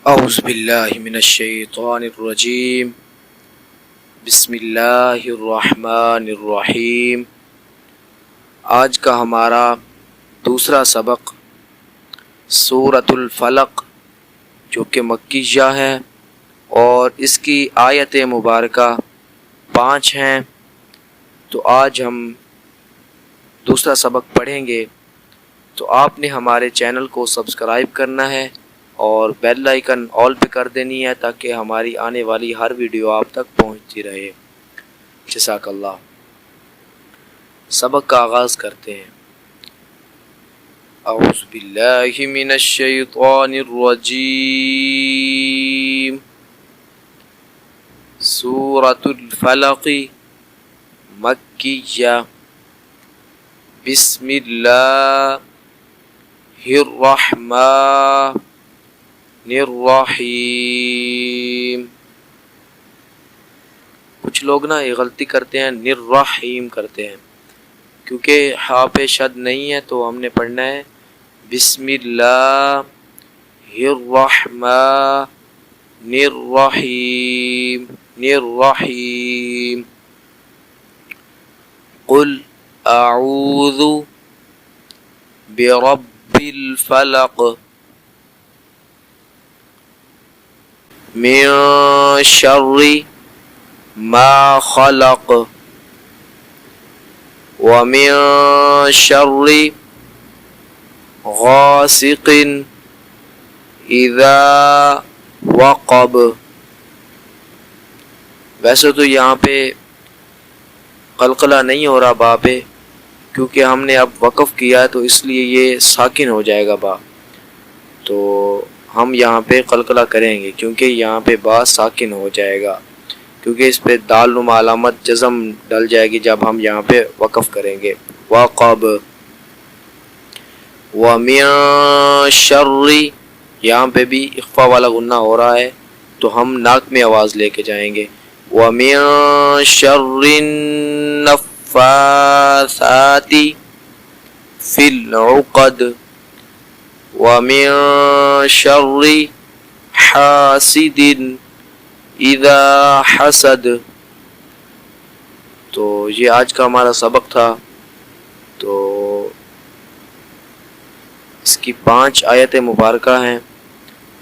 اعوذ باللہ من الشیطان الرجیم بسم اللہ الرحمن الرحیم۔ آج کا ہمارا دوسرا سبق سورۃ الفلق جو کہ مکیہ ہے اور اس کی آیت مبارکہ 5 ہیں۔ تو آج ہم دوسرا سبق پڑھیں گے، تو آپ نے ہمارے چینل کو سبسکرائب کرنا ہے اور بیل آئیکن آل پہ کر دینی ہے تاکہ ہماری آنے والی ہر ویڈیو آپ تک پہنچتی رہے۔ جزاک اللہ۔ سبق کا آغاز کرتے ہیں۔ اعوذ باللہ من الشیطان الرجیم۔ سورۃ الفلق مکیہ۔ بسم اللہ الرحمن الرحیم۔ کچھ لوگ یہ غلطی کرتے ہیں، الرحیم کرتے ہیں، کیونکہ ہا پہ شد نہیں ہے تو ہم نے پڑھنا ہے بسم اللہ الرحمن الرحیم الرحیم۔ قل اعوذ برب الفلق من شر ما خلق ومن شر غاسق اذا وقب۔ ویسے تو یہاں پہ قلقلہ نہیں ہو رہا با پہ، کیونکہ ہم نے اب وقف کیا ہے تو اس لیے یہ ساکن ہو جائے گا با، تو ہم یہاں پہ قلقلہ کریں گے کیونکہ یہاں پہ با ساکن ہو جائے گا، کیونکہ اس پہ دال نما علامت جزم ڈل جائے گی جب ہم یہاں پہ وقف کریں گے۔ وقب ومن شر، یہاں پہ بھی اخفا والا غنہ ہو رہا ہے تو ہم ناک میں آواز لے کے جائیں گے۔ ومن شر النفاثات فی العقد ومن شر حاسد اذا حسد۔ تو یہ آج کا ہمارا سبق تھا۔ تو اس کی 5 آیتیں مبارکہ ہیں،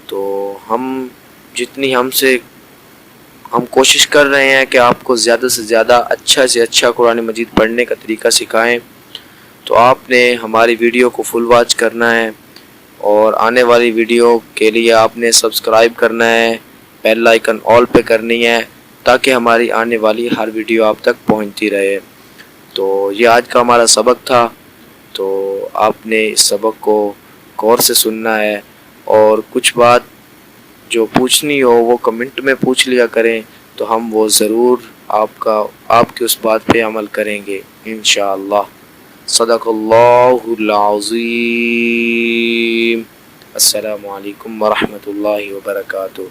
تو ہم جتنی ہم کوشش کر رہے ہیں کہ آپ کو زیادہ سے زیادہ اچھا سے اچھا قرآن مجید پڑھنے کا طریقہ سکھائیں۔ تو آپ نے ہماری ویڈیو کو فل واچ کرنا ہے اور آنے والی ویڈیو کے لیے آپ نے سبسکرائب کرنا ہے، بیل آئیکن آل پہ کرنی ہے تاکہ ہماری آنے والی ہر ویڈیو آپ تک پہنچتی رہے۔ تو یہ آج کا ہمارا سبق تھا، تو آپ نے اس سبق کو غور سے سننا ہے، اور کچھ بات جو پوچھنی ہو وہ کمنٹ میں پوچھ لیا کریں، تو ہم وہ ضرور آپ کی اس بات پہ عمل کریں گے انشاءاللہ۔ صدق اللہ العظیم۔ السلام علیکم ورحمۃ اللہ وبرکاتہ۔